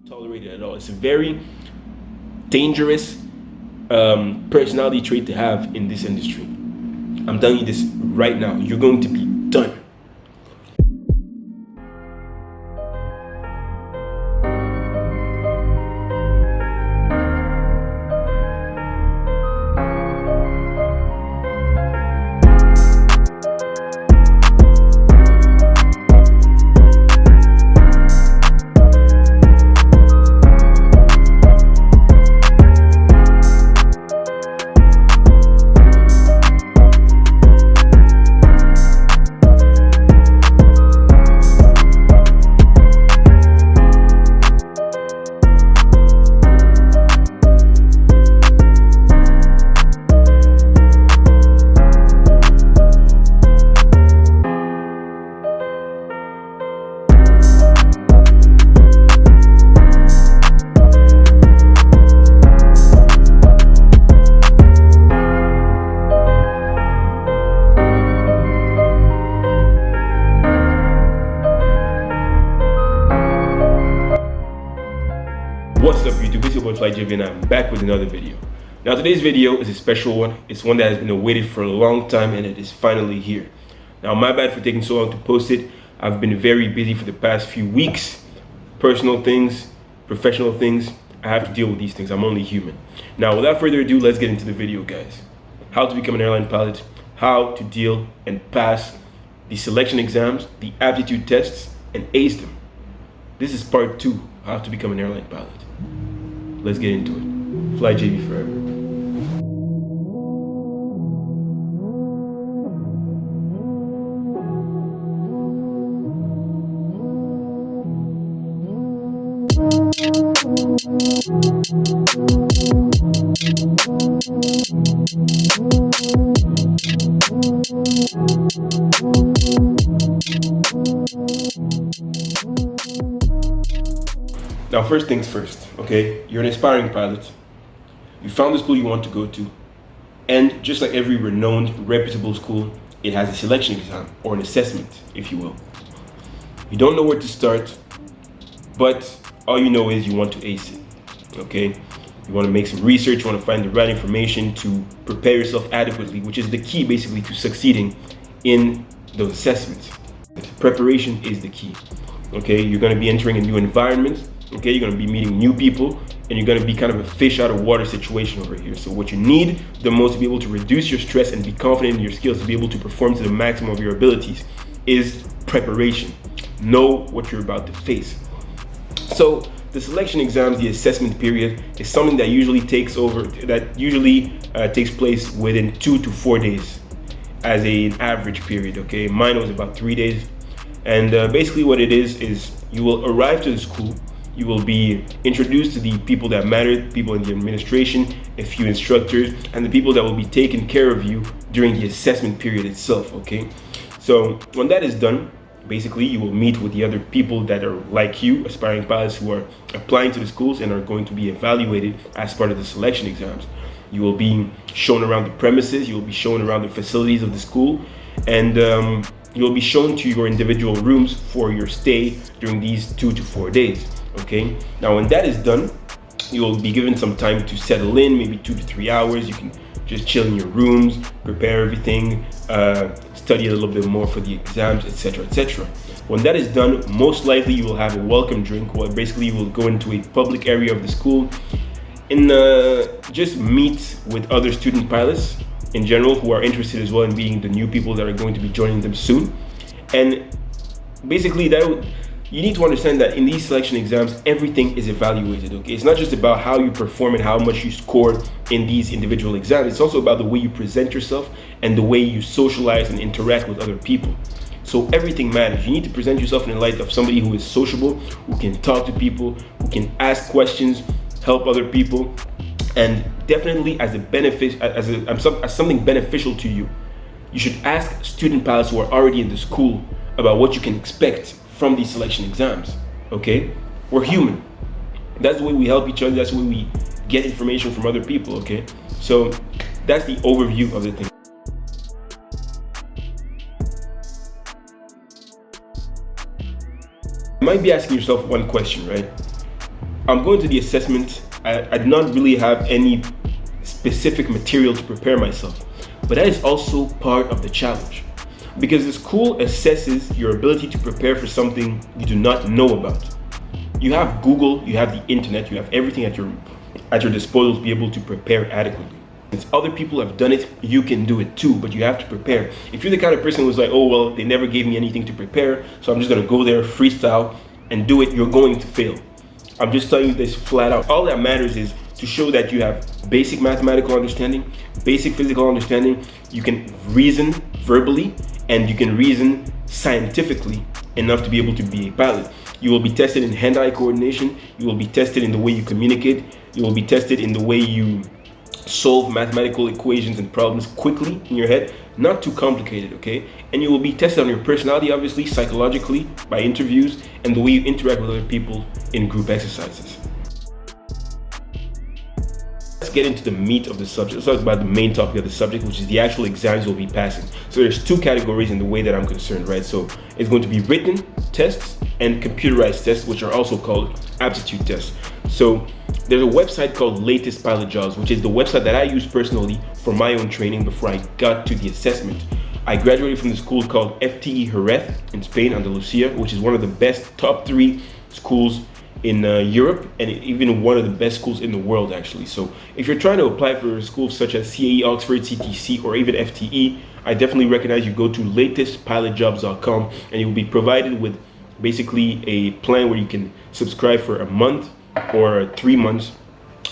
tolerate it at all. It's a very dangerous personality trait to have in this industry. I'm telling you this right now. You're going to be done. What's up YouTube, it's your boy FTEJerez and I'm back with another video. Now today's video is a special one. It's one that has been awaited for a long time and it is finally here. Now my bad for taking so long to post it. I've been very busy for the past few weeks. Personal things, professional things. I have to deal with these things. I'm only human. Now without further ado, let's get into the video guys. How to become an airline pilot, how to deal and pass the selection exams, the aptitude tests, and ace them. This is part 2, how to become an airline pilot. Let's get into it. FTEJerez forever. Now, first things first, okay? You're an aspiring pilot. You found the school you want to go to, and just like every renowned, reputable school, it has a selection exam, or an assessment, if you will. You don't know where to start, but all you know is you want to ace it, okay? You want to make some research, you want to find the right information to prepare yourself adequately, which is the key, basically, to succeeding in those assessments. Preparation is the key, okay? You're going to be entering a new environment. Okay, you're going to be meeting new people and you're going to be kind of a fish out of water situation over here. So what you need the most to be able to reduce your stress and be confident in your skills, to be able to perform to the maximum of your abilities, is preparation. Know what you're about to face. So the selection exams, the assessment period, is something that usually takes place within 2 to 4 days as an average period. Okay, mine was about 3 days. And basically what it is you will arrive to the school. You will be introduced to the people that matter, people in the administration, a few instructors, and the people that will be taking care of you during the assessment period itself, okay? So when that is done, basically you will meet with the other people that are like you, aspiring pilots who are applying to the schools and are going to be evaluated as part of the selection exams. You will be shown around the premises, you will be shown around the facilities of the school, and you will be shown to your individual rooms for your stay during these 2 to 4 days. Okay, now when that is done, you will be given some time to settle in, maybe 2 to 3 hours. You can just chill in your rooms, prepare everything, study a little bit more for the exams, etc., etc. When that is done, most likely you will have a welcome drink, where basically you will go into a public area of the school and just meet with other student pilots in general who are interested as well in being the new people that are going to be joining them soon. And basically you need to understand that in these selection exams, everything is evaluated, okay? It's not just about how you perform and how much you scored in these individual exams. It's also about the way you present yourself and the way you socialize and interact with other people. So everything matters. You need to present yourself in the light of somebody who is sociable, who can talk to people, who can ask questions, help other people, and definitely as a benefit, as something beneficial to you. You should ask student pilots who are already in the school about what you can expect from these selection exams, okay? We're human. That's the way we help each other. That's the way we get information from other people, okay? So that's the overview of the thing. might be asking yourself one question, right? I'm going to the assessment. I do not really have any specific material to prepare myself, but that is also part of the challenge, because the school assesses your ability to prepare for something you do not know about. You have Google, you have the internet, you have everything at your disposal to be able to prepare adequately. Since other people have done it, you can do it too, but you have to prepare. If you're the kind of person who's like, oh well, they never gave me anything to prepare, so I'm just gonna go there, freestyle, and do it, you're going to fail. I'm just telling you this flat out. All that matters is to show that you have basic mathematical understanding, basic physical understanding, you can reason verbally, and you can reason scientifically enough to be able to be a pilot. You will be tested in hand-eye coordination, you will be tested in the way you communicate, you will be tested in the way you solve mathematical equations and problems quickly in your head, not too complicated, okay? And you will be tested on your personality, obviously, psychologically, by interviews, and the way you interact with other people in group exercises. Let's get into the meat of the subject. Let's talk about the main topic of the subject, which is the actual exams you'll be passing. So there's two categories in the way that I'm concerned, right? So it's going to be written tests and computerized tests, which are also called aptitude tests. So there's a website called Latest Pilot Jobs, which is the website that I use personally for my own training before I got to the assessment. I graduated from the school called FTEJerez in Spain, Andalusia, which is one of the best top 3 schools in Europe, and even one of the best schools in the world, actually. So if you're trying to apply for schools such as CAE Oxford, CTC, or even FTE, I definitely recommend you go to latestpilotjobs.com, and you'll be provided with basically a plan where you can subscribe for a month or 3 months,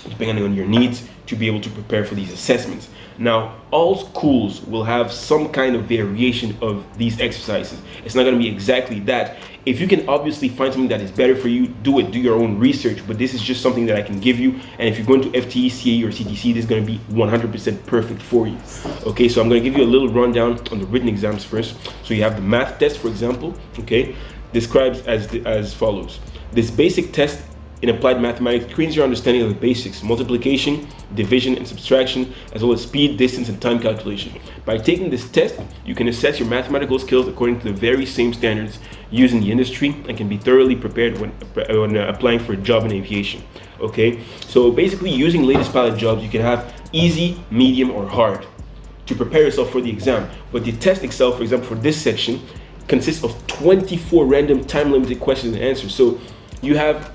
depending on your needs, to be able to prepare for these assessments. Now, all schools will have some kind of variation of these exercises. It's not going to be exactly that. If you can obviously find something that is better for you, do it, do your own research, but this is just something that I can give you. And if you're going to FTE, CAE, or CTC, this is going to be 100% perfect for you. Okay, so I'm going to give you a little rundown on the written exams first. So you have the math test, for example, okay, describes as follows. This basic test in applied mathematics screens your understanding of the basics, multiplication, division, and subtraction, as well as speed, distance, and time calculation. By taking this test, you can assess your mathematical skills according to the very same standards used in the industry and can be thoroughly prepared when applying for a job in aviation. Okay, so basically using Latest Pilot Jobs, you can have easy, medium, or hard to prepare yourself for the exam. But the test itself, for example, for this section, consists of 24 random time-limited questions and answers. So you have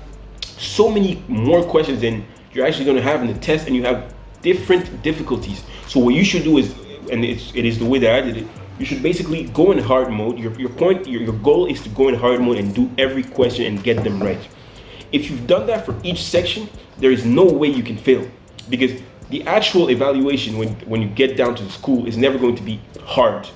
so many more questions than you're actually going to have in the test, and you have different difficulties. So what you should do is, and it is the way that I did it, you should basically go in hard mode. Your goal is to go in hard mode and do every question and get them right. If you've done that for each section, there is no way you can fail, because the actual evaluation when you get down to the school is never going to be hard.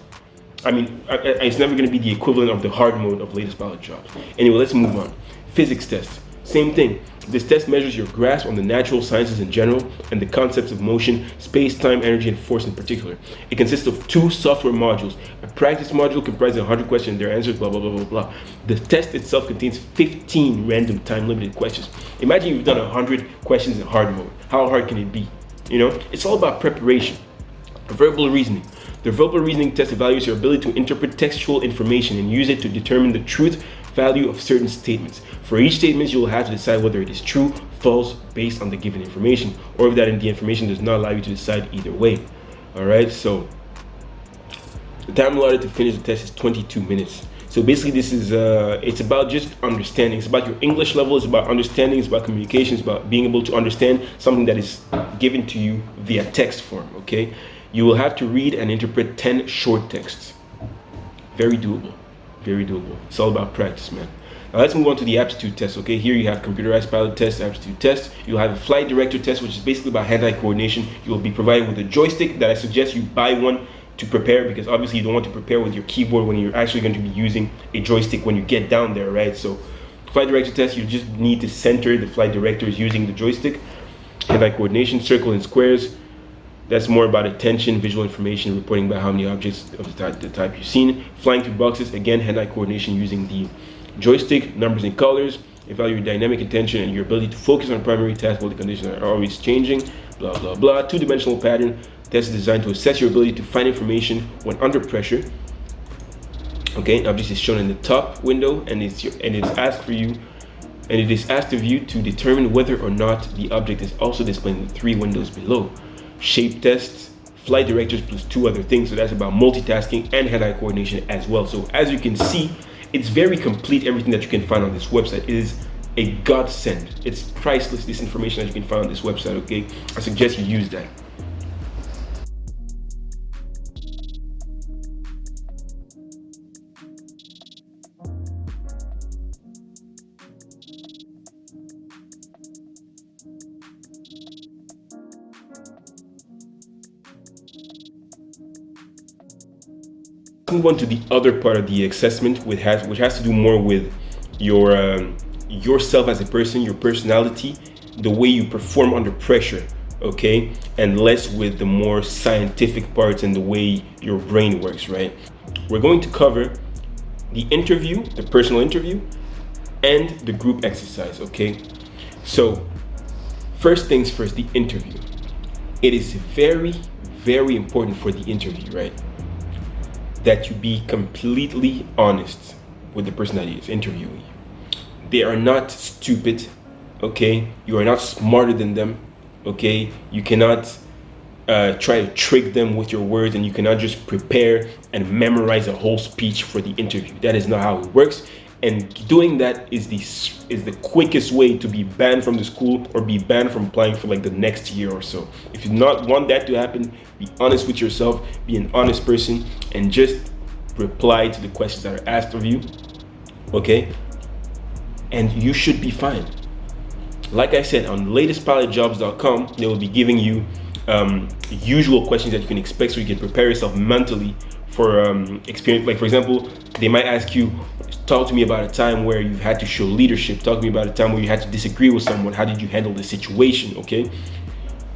I mean, it's never going to be the equivalent of the hard mode of Latest Pilot Jobs. Anyway, let's move on. Physics test. Same thing. This test measures your grasp on the natural sciences in general and the concepts of motion, space, time, energy, and force in particular. It consists of 2 software modules. A practice module comprising 100 questions and their answers, blah, blah, blah, blah, blah. The test itself contains 15 random time-limited questions. Imagine you've done 100 questions in hard mode. How hard can it be? You know, it's all about preparation. Verbal reasoning. The verbal reasoning test evaluates your ability to interpret textual information and use it to determine the truth value of certain statements. For each statement, you will have to decide whether it is true, false, based on the given information, or if that the information does not allow you to decide either way. All right, so the time allotted to finish the test is 22 minutes. So basically, this is it's about just understanding. It's about your English level. It's about understanding. It's about communication. It's about being able to understand something that is given to you via text form. Okay, you will have to read and interpret 10 short texts. Very doable. Very doable. It's all about practice, man. Now let's move on to the aptitude test. Okay, here you have computerized pilot test, aptitude test. You'll have a flight director test, which is basically about hand-eye coordination. You will be provided with a joystick that I suggest you buy one to prepare, because obviously you don't want to prepare with your keyboard when you're actually going to be using a joystick when you get down there, right? So flight director test, you just need to center the flight directors using the joystick. Hand-eye coordination, circle and squares. That's more about attention, visual information, reporting about how many objects of the type you've seen. Flying through boxes, again, hand-eye coordination using the joystick, numbers and colors. Evaluate your dynamic attention and your ability to focus on primary tasks while the conditions are always changing, blah, blah, blah. Two-dimensional pattern. Test is designed to assess your ability to find information when under pressure. Okay, now this is shown in the top window, and it's asked for you, and it is asked of you to determine whether or not the object is also displayed in the 3 windows below. Shape tests, flight directors, plus 2 other things. So that's about multitasking and hand-eye coordination as well. So as you can see, it's very complete, everything that you can find on this website. It is a godsend. It's priceless, this information that you can find on this website, okay? I suggest you use that. Move on to the other part of the assessment, which has to do more with your yourself as a person, your personality, the way you perform under pressure, okay, and less with the more scientific parts and the way your brain works, right? We're going to cover the interview, the personal interview, and the group exercise, okay? So first things first, the interview. It is very, very important for the interview, right, that you be completely honest with the person that is interviewing you. They are not stupid, okay? You are not smarter than them, okay? You cannot try to trick them with your words, and you cannot just prepare and memorize a whole speech for the interview. That is not how it works. And doing that is the quickest way to be banned from the school or be banned from applying for like the next year or so. If you not want that to happen, be honest with yourself, be an honest person, and just reply to the questions that are asked of you, okay? And you should be fine. Like I said, on latestpilotjobs.com, they will be giving you usual questions that you can expect, so you can prepare yourself mentally for experience. Like for example, they might ask you, talk to me about a time where you've had to show leadership. Talk to me about a time where you had to disagree with someone. How did you handle the situation, okay?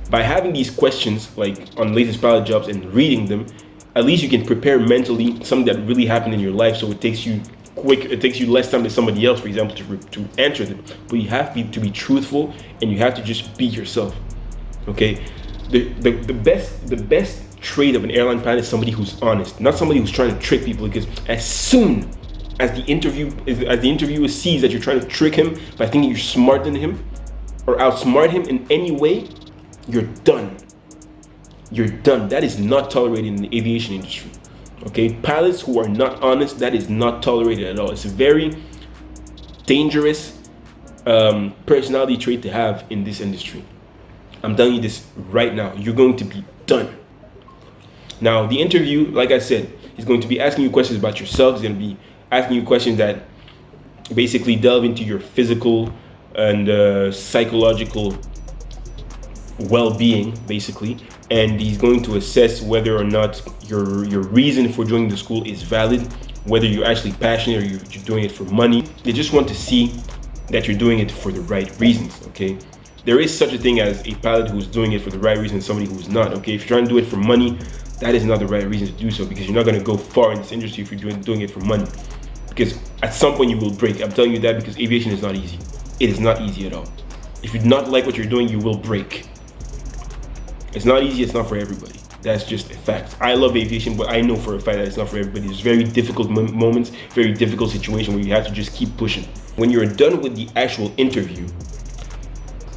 By having these questions, like on Latest Pilot Jobs, and reading them, at least you can prepare mentally something that really happened in your life, so it takes you less time than somebody else, for example, to answer them. But you have to be truthful, and you have to just be yourself, okay? The best trait of an airline pilot is somebody who's honest, not somebody who's trying to trick people, because as soon as the interviewer sees that you're trying to trick him by thinking you're smarter than him or outsmart him in any way, you're done. You're done. That is not tolerated in the aviation industry. Okay, pilots who are not honest, that is not tolerated at all. It's a very dangerous personality trait to have in this industry. I'm telling you this right now. You're going to be done. Now, the interview, like I said, he's going to be asking you questions about yourself. He's going to be asking you questions that basically delve into your physical and psychological well-being, basically, and he's going to assess whether or not your reason for joining the school is valid, whether you're actually passionate or you're doing it for money. They just want to see that you're doing it for the right reasons, okay? There is such a thing as a pilot who's doing it for the right reason and somebody who's not, okay? If you're trying to do it for money, that is not the right reason to do so, because you're not going to go far in this industry if you're doing it for money, because at some point you will break. I'm telling you that because aviation is not easy. It is not easy at all. If you do not like what you're doing, you will break. It's not easy, it's not for everybody. That's just a fact. I love aviation, but I know for a fact that it's not for everybody. There's very difficult moments, very difficult situation where you have to just keep pushing. When you're done with the actual interview,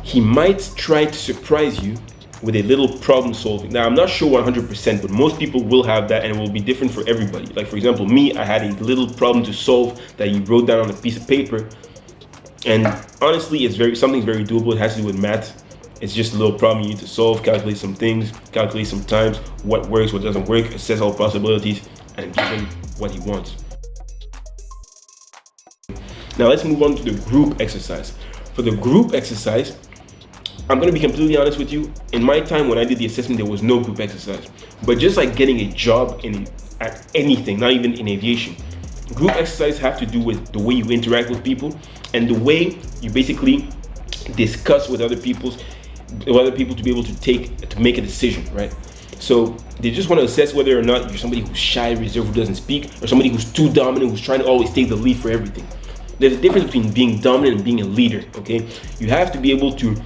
he might try to surprise you with a little problem solving. Now, I'm not sure 100%, but most people will have that, and it will be different for everybody. Like for example, me, I had a little problem to solve that he wrote down on a piece of paper. And honestly, it's something very doable. It has to do with math. It's just a little problem you need to solve, calculate some things, calculate some times, what works, what doesn't work, assess all possibilities, and give him what he wants. Now let's move on to the group exercise. For the group exercise, I'm going to be completely honest with you. In my time when I did the assessment, there was no group exercise. But just like getting a job at anything, not even in aviation, group exercise have to do with the way you interact with people and the way you basically discuss with other people to be able to make a decision, right? So they just want to assess whether or not you're somebody who's shy, reserved, who doesn't speak, or somebody who's too dominant, who's trying to always take the lead for everything. There's a difference between being dominant and being a leader, okay? You have to be able to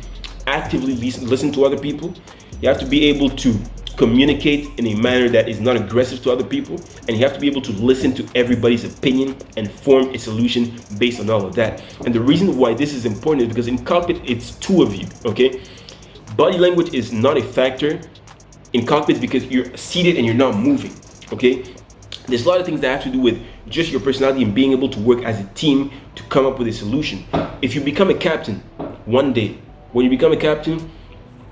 actively listen to other people. You have to be able to communicate in a manner that is not aggressive to other people, and you have to be able to listen to everybody's opinion and form a solution based on all of that. And the reason why this is important is because in cockpit it's two of you, okay? Body language is not a factor in cockpits because you're seated and you're not moving, okay? There's a lot of things that have to do with just your personality and being able to work as a team to come up with a solution. If you become a captain one day, when you become a captain,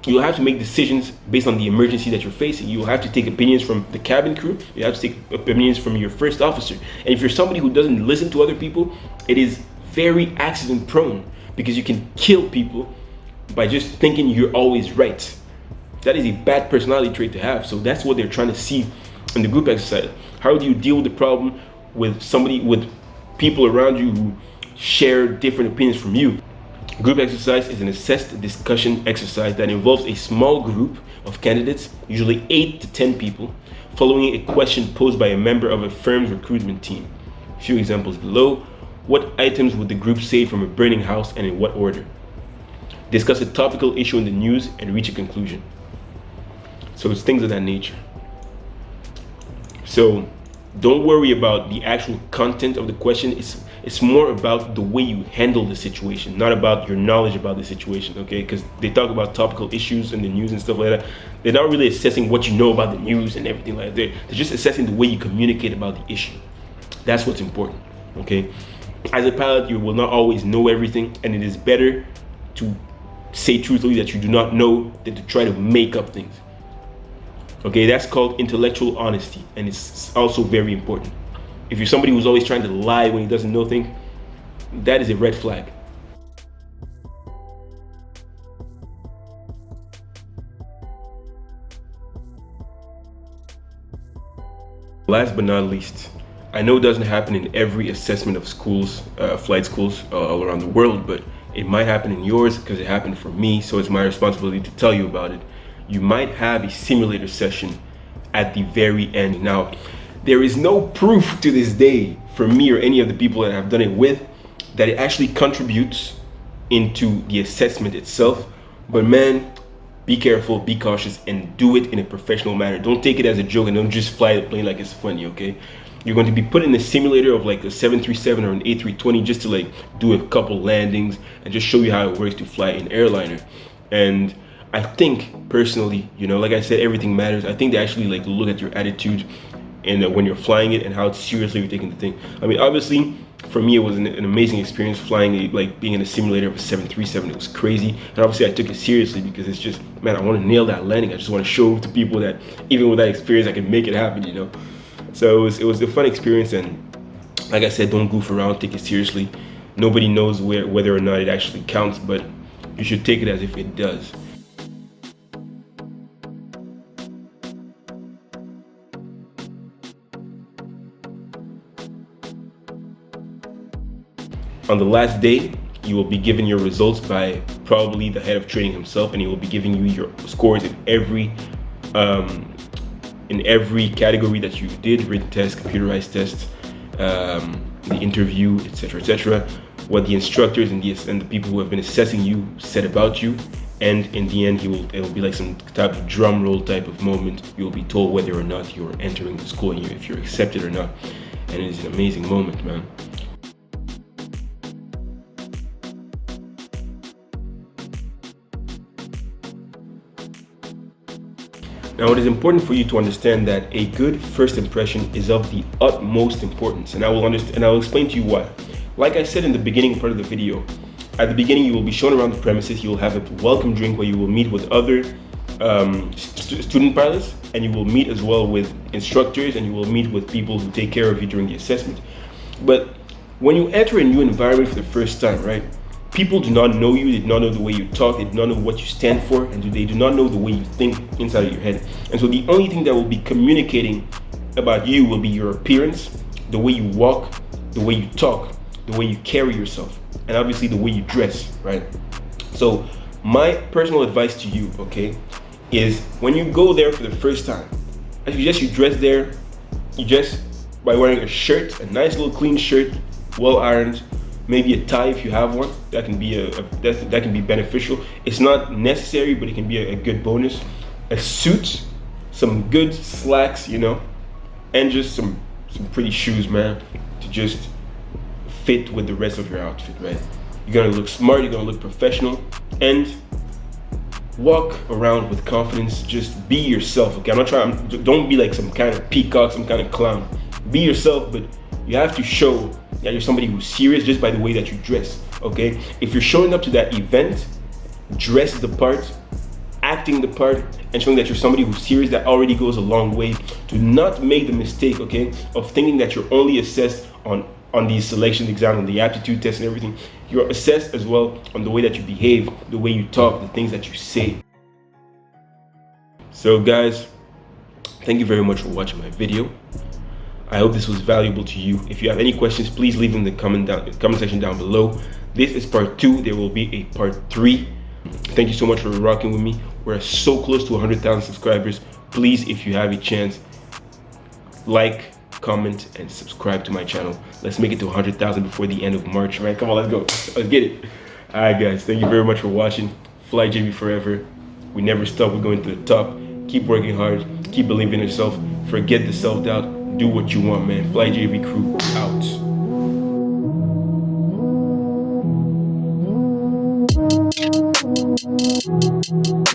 you'll have to make decisions based on the emergency that you're facing. You'll have to take opinions from the cabin crew. You have to take opinions from your first officer. And if you're somebody who doesn't listen to other people, it is very accident prone because you can kill people by just thinking you're always right. That is a bad personality trait to have. So that's what they're trying to see in the group exercise. How do you deal with the problem with people around you who share different opinions from you? Group exercise is an assessed discussion exercise that involves a small group of candidates, usually 8 to 10 people, following a question posed by a member of a firm's recruitment team. A few examples below. What items would the group save from a burning house and in what order? Discuss a topical issue in the news and reach a conclusion. So it's things of that nature. So don't worry about the actual content of the question. It's more about the way you handle the situation, not about your knowledge about the situation, okay? Because they talk about topical issues in the news and stuff like that. They're not really assessing what you know about the news and everything like that. They're just assessing the way you communicate about the issue. That's what's important, okay? As a pilot, you will not always know everything, and it is better to say truthfully that you do not know than to try to make up things. Okay, that's called intellectual honesty, and it's also very important. If you're somebody who's always trying to lie when he doesn't know things, that is a red flag. Last but not least, I know it doesn't happen in every assessment of schools, flight schools all around the world, but it might happen in yours because it happened for me, so it's my responsibility to tell you about it. You might have a simulator session at the very end. Now, there is no proof to this day for me or any of the people that I've done it with that it actually contributes into the assessment itself. But man, be careful, be cautious, and do it in a professional manner. Don't take it as a joke and don't just fly the plane like it's funny, okay? You're going to be put in a simulator of like a 737 or an A320 just to like do a couple landings and just show you how it works to fly an airliner. And I think personally, you know, like I said, everything matters. I think they actually like look at your attitude and when you're flying it and how seriously you're taking the thing. I mean, obviously, for me, it was an amazing experience flying, like being in a simulator of a 737. It was crazy. And obviously, I took it seriously because it's just, man, I want to nail that landing. I just want to show to people that even with that experience, I can make it happen, you know. So it was a fun experience. And like I said, don't goof around, take it seriously. Nobody knows whether or not it actually counts, but you should take it as if it does. On the last day, you will be given your results by probably the head of training himself, and he will be giving you your scores in every category that you did: written test, computerized test, the interview, etc., what the instructors and the people who have been assessing you said about you. And in the end, it will be like some type of drum roll type of moment. You'll be told whether or not you're entering the school and if you're accepted or not. And it is an amazing moment, man. Now, it is important for you to understand that a good first impression is of the utmost importance, and I will explain to you why. Like I said in the beginning part of the video, at the beginning you will be shown around the premises. You will have a welcome drink where you will meet with other student pilots, and you will meet as well with instructors, and you will meet with people who take care of you during the assessment. But when you enter a new environment for the first time, right? People do not know you, they do not know the way you talk, they do not know what you stand for, and they do not know the way you think inside of your head. And so the only thing that will be communicating about you will be your appearance, the way you walk, the way you talk, the way you carry yourself, and obviously the way you dress, right? So my personal advice to you, okay, is when you go there for the first time, you dress there, by wearing a shirt, a nice little clean shirt, well ironed, maybe a tie if you have one. That can be that can be beneficial. It's not necessary, but it can be a good bonus. A suit, some good slacks, you know, and just some pretty shoes, man, to just fit with the rest of your outfit, right? You're gonna look smart, you're gonna look professional, and walk around with confidence. Just be yourself, okay? I'm not trying, don't be like some kind of peacock, some kind of clown. Be yourself, but you have to show that you're somebody who's serious just by the way that you dress, okay? If you're showing up to that event, dress the part, acting the part, and showing that you're somebody who's serious, that already goes a long way. Do not make the mistake, okay, of thinking that you're only assessed on these selection exams, on the aptitude test and everything. You're assessed as well on the way that you behave, the way you talk, the things that you say. So guys, thank you very much for watching my video. I hope this was valuable to you. If you have any questions, please leave them in the comment section down below. This is part 2. There will be a part 3. Thank you so much for rocking with me. We're so close to 100,000 subscribers. Please, if you have a chance, like, comment, and subscribe to my channel. Let's make it to 100,000 before the end of March, right? Come on, let's go. Let's get it. All right, guys. Thank you very much for watching. Fly JB forever. We never stop. We're going to the top. Keep working hard. Keep believing in yourself. Forget the self-doubt. Do what you want, man. Fly JB crew out.